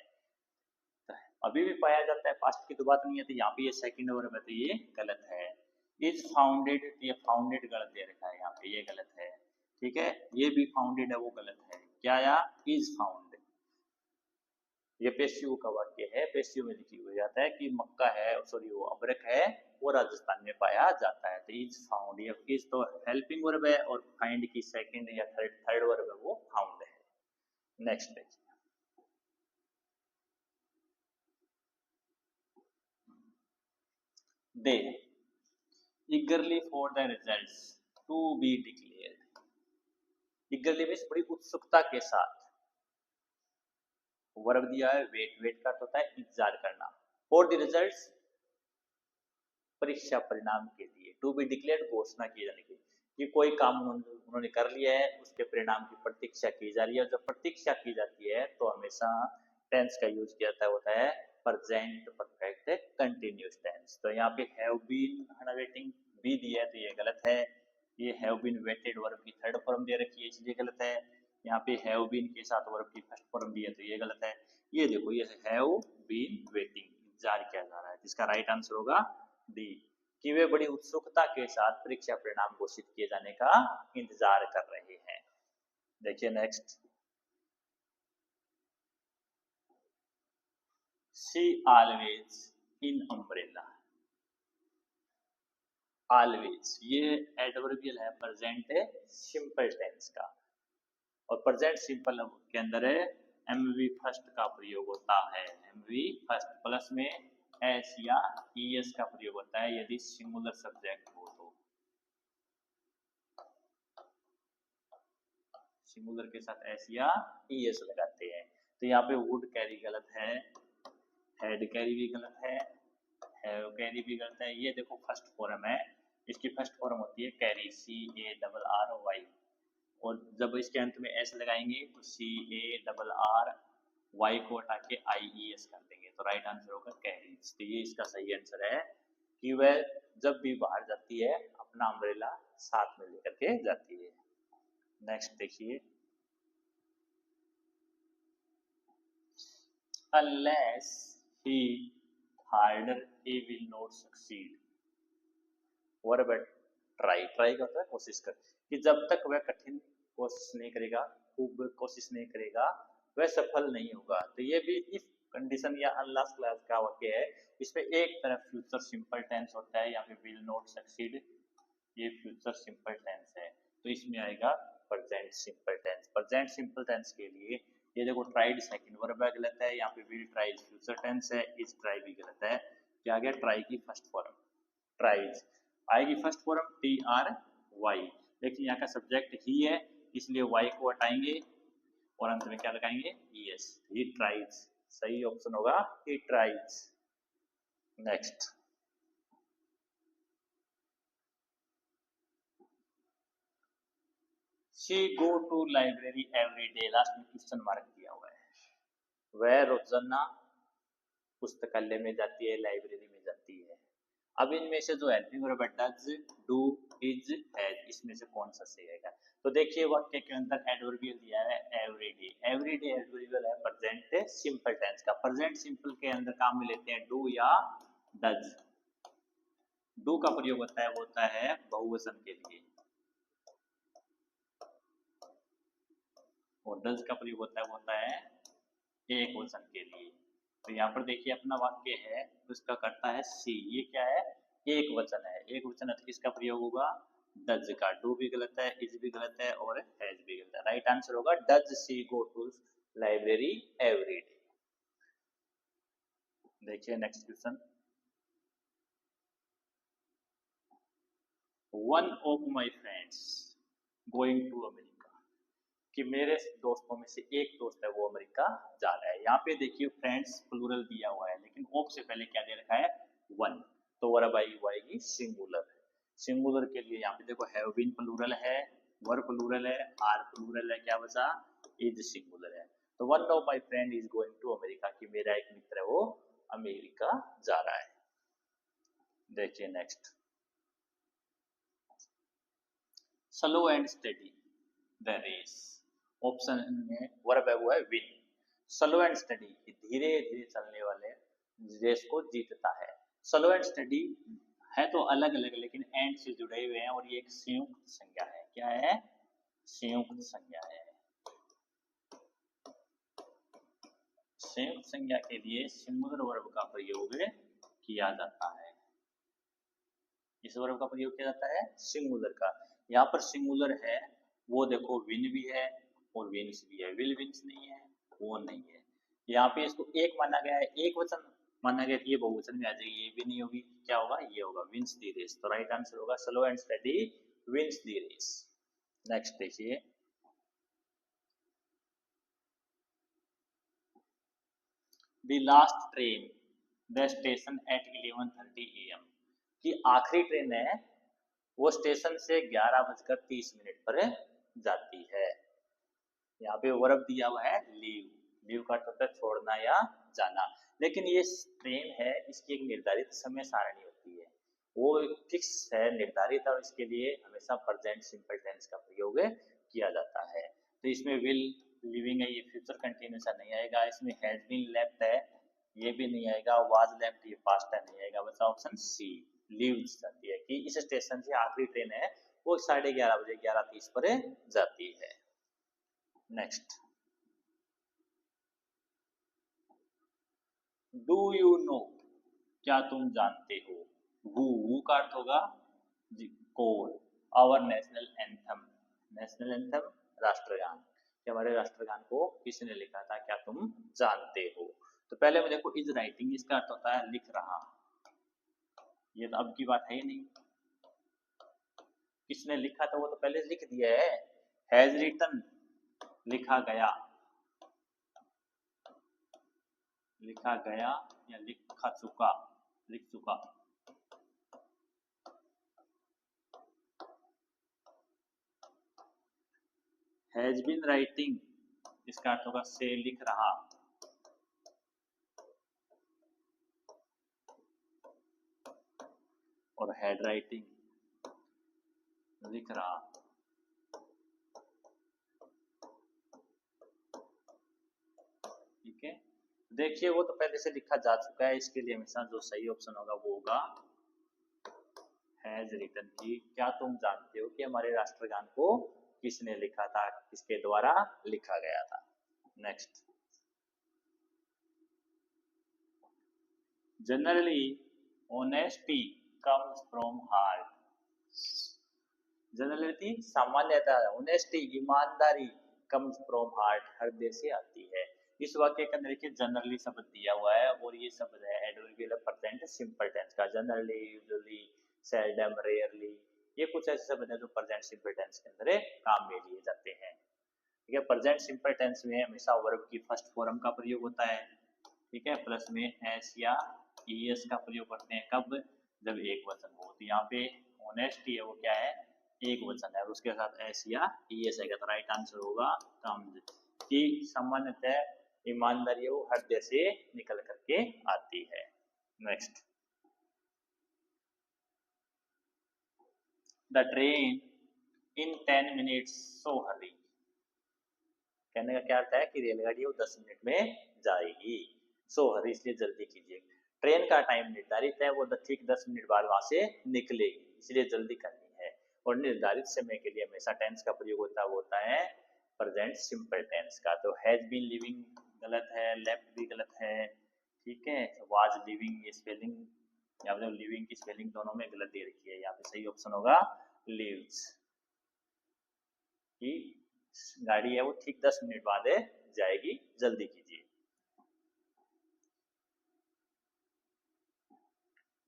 [SPEAKER 1] अभी भी पाया जाता है, पास्ट की तो बात नहीं है। तो यहाँ पे ये सेकंड वर्ब है तो ये गलत है। इज फाउंडेड, ये फाउंडेड गलत दे रखा है यहाँ पे, ये गलत है। ठीक है, ये भी फाउंडेड है वो गलत है, क्या या इज फाउंड। ये पेशिव का वाक्य है, पेशिव में लिखी हो जाता है कि मक्का है, सॉरी वो अबरक है वो राजस्थान में पाया जाता है। तो इज फाउंड, ये इज तो हेल्पिंग वर्ब है और फाइंड की सेकंड या थर्ड वर्ब है वो फाउंड है। नेक्स्ट देखिए, दे eagerly for the results to be declared। eagerly means बड़ी उत्सुकता के साथ, वर्ब दिया है वेट, वेट का होता है इंतजार करना, फॉर द रिजल्ट्स परीक्षा परिणाम के लिए, टू बी डिक्लेयर्ड घोषणा की जाने की, कि कोई काम उन्होंने कर लिया है, उसके परिणाम की प्रतीक्षा की जा रही है। जब प्रतीक्षा की जाती है तो हमेशा टेंस का यूज किया जाता होता है प्रेजेंट परफेक्ट कंटिन्यूअस टेंस। तो यहाँ पे हैव बीन वेटिंग भी दिया है तो ये गलत है। ये हैव बीन वेटेड वर्ब की थर्ड फॉर्म दे रखी है इसलिए गलत है। यहाँ पे हैव बीन के साथ वर्ब की फर्स्ट फॉर्म दी है तो ये गलत है। ये देखो ये हैव बीन वेटिंग, इंतजार किया जा रहा है, जिसका राइट आंसर होगा डी, कि वे बड़ी उत्सुकता के साथ परीक्षा परिणाम घोषित किए जाने का इंतजार कर रहे हैं। देखिए next, she always in umbrella. Always ये एडवर्बियल है प्रेजेंट सिंपल टेंस का, और प्रेजेंट सिंपल के अंदर एमवी फर्स्ट का प्रयोग होता है। एमवी फर्स्ट प्लस में एस या ईएस का प्रयोग होता है यदि सिंगुलर सब्जेक्ट हो तो। सिंगुलर के साथ एस या ईएस लगाते हैं। तो यहाँ पे वुड कैरी गलत है, हेड कैरी भी गलत है, हैव कैरी भी गलत है। ये देखो फर्स्ट फॉर्म है, इसकी फर्स्ट फॉर्म होती है carry, C A double R Y, और जब इसके अंत में एस लगाएंगे तो C A double R Y को हटा के आई ई एस कर देंगे, तो राइट आंसर होगा कैरीज। तो ये इसका सही आंसर है कि वह जब भी बाहर जाती है अपना अम्ब्रेला साथ में लेकर के जाती है। नेक्स्ट देखिए, unless he harder he will not succeed। और बट ट्राई ट्राई का होता है कोशिश कर, कि जब तक वह कठिन कोशिश नहीं करेगा, खूब कोशिश नहीं करेगा, वह सफल नहीं होगा। तो ये भी इफ कंडीशन या अनलेस क्लास का वाक्य है। इसमें एक तरफ फ्यूचर सिंपल टेंस होता है, यहाँ पे विल नॉट सक्सीड, ये फ्यूचर सिंपल टेंस है, तो इसमें आएगा present simple tense. Present simple tense के लिए ये देखो ट्राइड सेकंड वर्ब है, गलत है। यहाँ पे विल ट्राई फ्यूचर टेंस है, इज ट्राई भी गलत है। क्या आ गया, ट्राई की फर्स्ट फॉर्म ट्राइज आएगी, first form T R Y. लेकिन यहाँ का सब्जेक्ट ही है, इसलिए वाई को हटाएंगे और अंत में क्या लगाएंगे, यस, ही ट्राइज। सही ऑप्शन होगा he tries. Next, she go to library every day, last में क्वेश्चन मार्क दिया हुआ है। वह रोजाना पुस्तकालय में जाती है, लाइब्रेरी में जाती है। अब इनमें से जो हेल्पिंग वर्ब है डज, डू, इज, हैज, इसमें से कौन सा सही रहेगा? तो देखिए वाक्य के अंदर एडवर्बियल दिया है एवरीडे। एवरीडे एडवर्बियल है प्रेजेंट सिंपल टेंस का। प्रेजेंट सिंपल के अंदर काम में लेते हैं डू या डज। डू का प्रयोग होता है, वो होता है बहुवचन के लिए, और डज का प्रयोग होता है, वो होता है एक वचन के लिए। तो यहाँ पर देखिए अपना वाक्य है तो इसका करता है सी, ये क्या है, एक वचन है। एक वचन है तो किसका प्रयोग होगा, डज का। डू भी गलत है, इज भी गलत है और हैज भी गलत है। राइट आंसर होगा does she go to library every day. देखिए next question, one of my friends going to America, कि मेरे दोस्तों में से एक दोस्त है वो अमेरिका जा रहा है। यहाँ पे देखिए फ्रेंड्स प्लूरल दिया हुआ है, लेकिन ऑफ से पहले क्या दे रखा है, वन, तो वर्ब आएगी सिंगुलर। सिंगुलर के लिए यहाँ पे देखो हैव बीन प्लूरल है, वर्ब प्लूरल है, आर प्लूरल है, क्या बचा, इज सिंगुलर है। तो one of my friend is going to America, कि मेरा एक मित्र है वो अमेरिका जा रहा है। देखिए next, slow and steady the race, option में वर्ब है वो है विन। स्लो एंड स्टडी, धीरे धीरे चलने वाले रेस को जीतता है। स्लो एंड स्टडी है तो अलग अलग, लेकिन एंड से जुड़े हुए हैं और ये एक संयुक्त संज्ञा है। क्या है, संयुक्त संज्ञा है। संयुक्त संज्ञा के लिए सिंगुलर वर्ब का प्रयोग किया जाता है। इस वर्ब का प्रयोग किया जाता है सिंगुलर का। यहाँ पर सिंगुलर है वो देखो विन भी है और विन्स भी है, विल विन्स नहीं है, वो नहीं है। यहाँ पे इसको एक माना गया है, एक वचन माना गया, ये बहुवचन में आ जाएगी, ये भी नहीं होगी, क्या होगा, ये होगा विन्स दी रेस। तो राइट आंसर होगा slow and steady wins the race. Next देखिए, the last train the station at 11:30 AM, की आखिरी ट्रेन है वो स्टेशन से 11:30 पर जाती है। यहाँ पे वर्ब दिया हुआ है लीव, लीव का अर्थ होता है छोड़ना या जाना। लेकिन ये ट्रेन है, इसकी एक निर्धारित समय सारणी होती है, वो फिक्स है, निर्धारित है, और इसके लिए हमेशा प्रेजेंट सिंपल टेंस का प्रयोग किया जाता है। तो इसमें विल लिविंग है, ये फ्यूचर कंटिन्यूस नहीं आएगा। इसमें हैज बीन लेफ्ट है, ये भी नहीं आएगा। वाज लेफ्ट, ये पास्ट है, नहीं आएगा। बस ऑप्शन सी लीव्स जाती है, कि इस स्टेशन से आखिरी ट्रेन है वो 11:30 बजे 11:30 पर जाती है। नेक्स्ट, डू यू नो, क्या तुम जानते हो। वू का अर्थ होगा कोड, our national anthem, national anthem राष्ट्रगान, कि हमारे राष्ट्रगान को किसने लिखा था, क्या तुम जानते हो। तो पहले में देखो इज राइटिंग, इसका अर्थ होता है लिख रहा, ये तो अब की बात है ही नहीं, किसने लिखा था वो तो पहले लिख दिया है। हैज रिटन, लिखा गया, लिखा गया या लिखा चुका, लिख चुका। हैज बीन राइटिंग, इसका अर्थ होगा से लिख रहा। और हैंड राइटिंग लिख रहा। ठीक है, देखिए वो तो पहले से लिखा जा चुका है, इसके लिए हमेशा जो सही ऑप्शन होगा वो होगा हैज रिटन की। क्या तुम जानते हो कि हमारे राष्ट्रगान को किसने लिखा था, किसके द्वारा लिखा गया था? Next, generally honesty comes from heart. Generally सामान्यतः ऑनेस्टी ईमानदारी कम्स फ्रॉम हार्ट हृदय से आती है। इस वाक्य के अंदर देखिए जनरली शब्द दिया हुआ है और ये शब्द है एडवर्बियल प्रेजेंट सिंपल टेंस का। जनरली, यूजुअली, सेल्डम, रेयरली, ये कुछ ऐसे शब्द हैं जो प्रेजेंट सिंपल टेंस के अंदर काम में लिए जाते हैं। ठीक है, प्रेजेंट सिंपल टेंस में हमेशा वर्ब की फर्स्ट फॉर्म का प्रयोग होता है। ठीक है, प्लस में एस या ईएस का प्रयोग करते हैं। कब? जब एक वचन हो। तो यहाँ पे ऑनेस्टी है वो क्या है? एक वचन है और उसके साथ एस या ईएस है। तो राइट आंसर होगा कम्स, कि सामान्यतः ईमानदारी वो हृदय से निकल करके आती है। Next, the train in 10 minutes so hurry. कहने का क्या अर्थ है कि रेलगाड़ी वो 10 मिनट में जाएगी। सो हरी इसलिए जल्दी कीजिए। ट्रेन का टाइम निर्धारित है, वो ठीक 10 मिनट बाद वहां से निकलेगी, इसलिए जल्दी करनी है। और निर्धारित समय के लिए हमेशा टेंस का प्रयोग होता है, वो होता है प्रेजेंट सिंपल टेंस का। तो हैज बीन लिविंग गलत है, लेफ्ट भी गलत है। ठीक है, वाज लिविंग ये स्पेलिंग, यहाँ पे लिविंग की स्पेलिंग दोनों में गलत दे रखी है। यहाँ पे सही ऑप्शन होगा लिव्स, की गाड़ी है वो ठीक 10 मिनट बाद जाएगी, जल्दी कीजिए।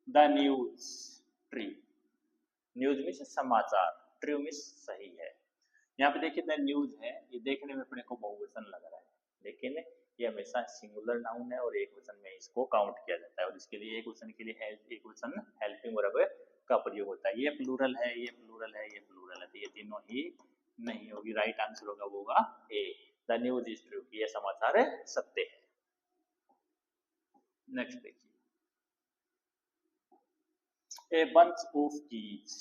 [SPEAKER 1] The news tree, news means समाचार, ट्रू मीन्स सही है। यहाँ पे देखिए द न्यूज है, ये देखने में अपने को बहुवचन लग रहा है, लेकिन ये हमेशा सिंगुलर नाउन है और एक वचन में इसको काउंट किया जाता है। और इसके लिए एक वचन के लिए एक वचन हेल्पिंग वर्ब का प्रयोग होता है। ये प्लूरल है, ये प्लूरल है, ये प्लूरल है, तो ये तीनों ही नहीं होगी। राइट आंसर होगा वो होगा A, the news is true, ये समाचार सत्य है। नेक्स्ट देखिए, a bunch of keys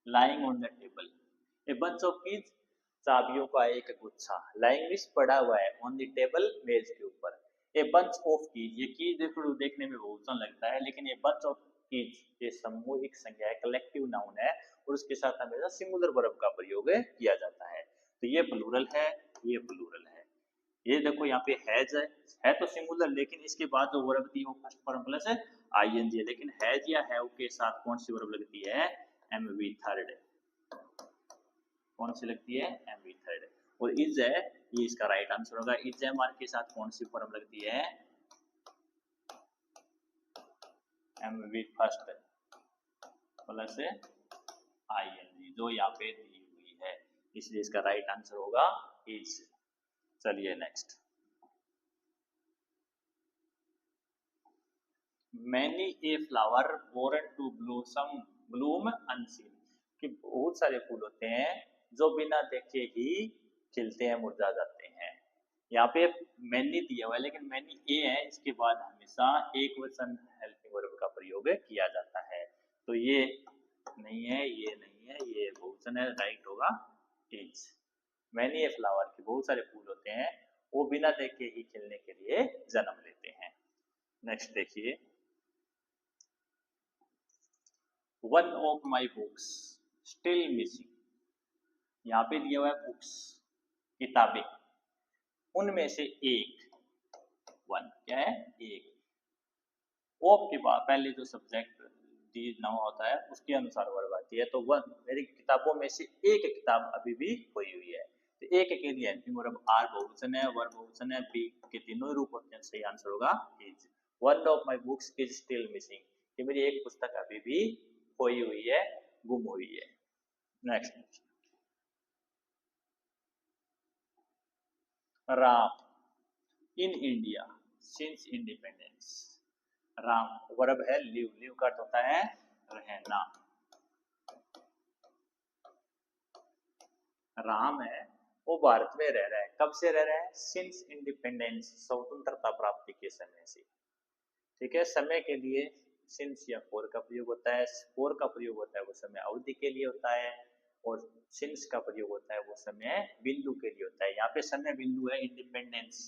[SPEAKER 1] lying on the table. A bunch of keys चाबियों का एक गुच्छा, लाइंग मींस पड़ा हुआ है, ऑन द टेबल मेज के ऊपर। ए बंच ऑफ कीज, ये कीज देखने में बहुवचन लगता है, लेकिन ये बंच ऑफ कीज ये सामूहिक संज्ञा है, कलेक्टिव नाउन है और उसके साथ हमेशा सिंगुलर वर्ब का प्रयोग किया जाता है। तो ये प्लूरल है, ये प्लूरल है। ये देखो यहाँ पे है तो सिंगुलर, लेकिन इसके बाद जो वर्ब थी वो फर्स्ट फॉर्म प्लस आईएनजी है। लेकिन हैज या हैव के साथ कौन सी वर्ब लगती है? MV third. कौन सी लगती है? MV third. और इज है, ये इसका राइट आंसर होगा। इज एमआर के साथ कौन सी फॉर्म लगती है? एमवी फर्स्ट प्लस आईएनजी, जो यहाँ पे दी हुई है, इसलिए इसका राइट आंसर होगा इज। चलिए next, many a flower born to blossom bloom unseen, कि बहुत सारे फूल होते हैं जो बिना देखे ही खिलते हैं, मुरझा जाते हैं। यहाँ पे मैनी दिया हुआ है, लेकिन मैनी ए है, इसके बाद हमेशा एक वचन हेल्पिंग वर्ब का प्रयोग किया जाता है। तो ये नहीं है, ये नहीं है, ये बहुवचन है, राइट होगा इज। मैनी ए फ्लावर के बहुत सारे फूल होते हैं, वो बिना देखे ही खिलने के लिए जन्म लेते हैं। नेक्स्ट देखिए, one of my books still missing. यहाँ पे दिया हुआ है बुक्स, किताबें, उनमें से एक, वन क्या है? एक। ऑफ के बाद पहले जो सब्जेक्ट नाउन होता है उसके अनुसार वर्ब आती है। तो वन, मेरी किताबों में से एक किताब अभी भी खोई हुई है। तो एक के लिए हेल्पिंग वर्ब आर बहुवचन है, वर्ब बहुवचन है, बी के तीनों रूप होते हैं। सही आंसर होगा is. One of my books is still missing, कि मेरी एक पुस्तक अभी भी खोई हुई है, गुम हुई है। नेक्स्ट, राम इन India since independence. Ram verb है लिव, लिव का अर्थ होता है रहना। राम है वो भारत में रह रहा है, कब से रह रहा है? सिंस इंडिपेंडेंस, स्वतंत्रता प्राप्ति के समय से। ठीक है, समय के लिए सिंस या फॉर का प्रयोग होता है। फॉर का प्रयोग होता है वो समय अवधि के लिए होता है, और सिंस का प्रयोग होता है वो समय बिंदु के लिए होता है। यहाँ पे समय बिंदु है इंडिपेंडेंस,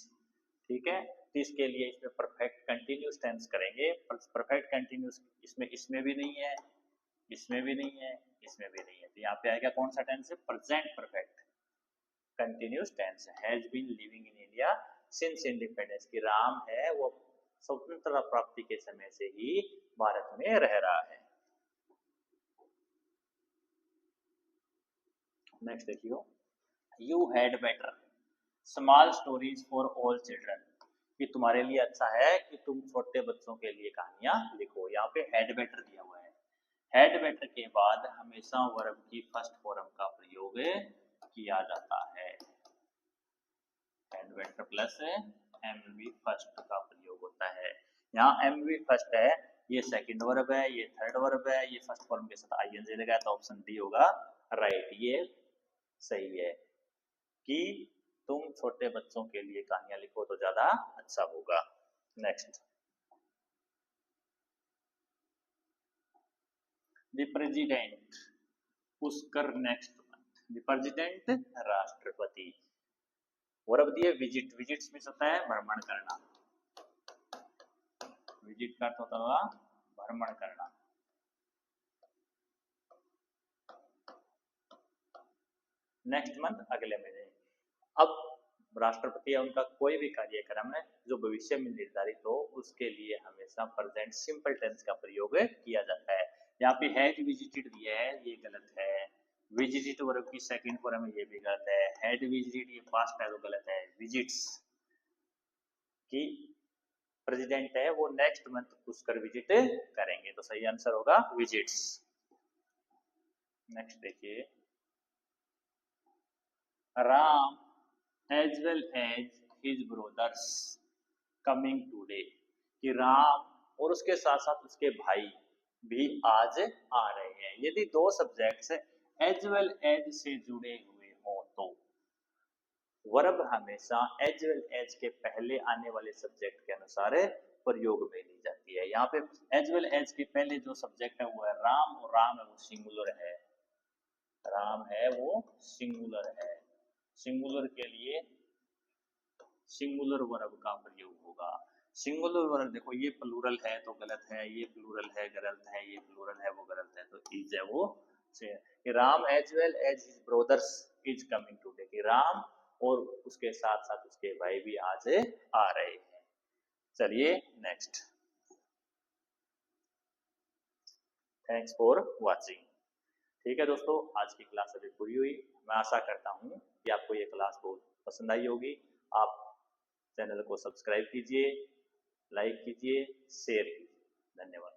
[SPEAKER 1] ठीक है। तो इसके लिए इसमें परफेक्ट कंटिन्यूस टेंस करेंगे। परफेक्ट कंटिन्यूस इसमें भी नहीं है, इसमें भी नहीं है, इसमें भी नहीं है, तो यहाँ पे आएगा कौन सा टेंस है? Present perfect continuous tense. Has been living in India since independence, की राम है वो स्वतंत्रता प्राप्ति के समय से ही भारत में रह रहा है। नेक्स्ट देखियो, you had better small stories for all children, कि तुम्हारे लिए अच्छा है कि तुम छोटे बच्चों के लिए कहानियां लिखो। यहाँ पे हैड बेटर दिया हुआ है। हैड बेटर के बाद हमेशा वर्ब की फर्स्ट फॉर्म का प्रयोग किया जाता है। Had better plus M V first का प्रयोग होता है। यहाँ एम वी फर्स्ट है, ये सेकंड वर्ब है, ये थर्ड वर्ब है, ये फर्स्ट फॉर्म के साथ आईएनजी लगा, तो ऑप्शन डी होगा राइट, ये सही है कि तुम छोटे बच्चों के लिए कहानियां लिखो तो ज्यादा अच्छा होगा। Next, the president Pushkar next month, the president राष्ट्रपति। वर्ब दिए विजिट, विजिट्स में होता है भ्रमण करना, विजिट का अर्थ होता हुआ भ्रमण करना। नेक्स्ट मंथ अगले महीने। अब राष्ट्रपति या उनका कोई भी कार्यक्रम है जो भविष्य में निर्धारित हो, उसके लिए हमेशा प्रेजेंट सिंपल टेंस का प्रयोग किया जाता है। यहाँ पे हैड विजिटेड दिया है, ये गलत है। विजिटेड वर्ब की सेकंड फॉर्म है, ये भी गलत है। हैड विजिटेड ये पास्ट है, तो गलत है। विजिट्स की प्रेसिडेंट है वो नेक्स्ट मंथ पुष्कर विजिट करेंगे, तो सही आंसर होगा विजिट्स। नेक्स्ट देखिए, Ram as well as his brothers coming today, कि राम और उसके साथ साथ उसके भाई भी आज आ रहे हैं। यदि दो सब्जेक्ट्स as well as से जुड़े हुए हो तो वर्ब हमेशा as well as के पहले आने वाले सब्जेक्ट के अनुसार प्रयोग में ली जाती है। यहाँ पे as well as के पहले जो सब्जेक्ट है वो है राम, और राम है वो सिंगुलर है, राम है वो सिंगुलर है। सिंगुलर के लिए सिंगुलर वर्ब का प्रयोग होगा। सिंगुलर वर्ब देखो, ये प्लूरल है तो गलत है, ये प्लूरल है गलत है, ये प्लूरल है वो गलत है, तो इज है वो से। Ram as well as his brothers is coming today, कि राम और उसके साथ साथ उसके भाई भी आज आ रहे हैं। चलिए नेक्स्ट, थैंक्स फॉर वाचिंग। ठीक है दोस्तों, आज की क्लास अभी पूरी हुई। मैं आशा करता हूँ कि आपको ये क्लास बहुत पसंद आई होगी। आप चैनल को सब्सक्राइब कीजिए, लाइक कीजिए, शेयर कीजिए। धन्यवाद।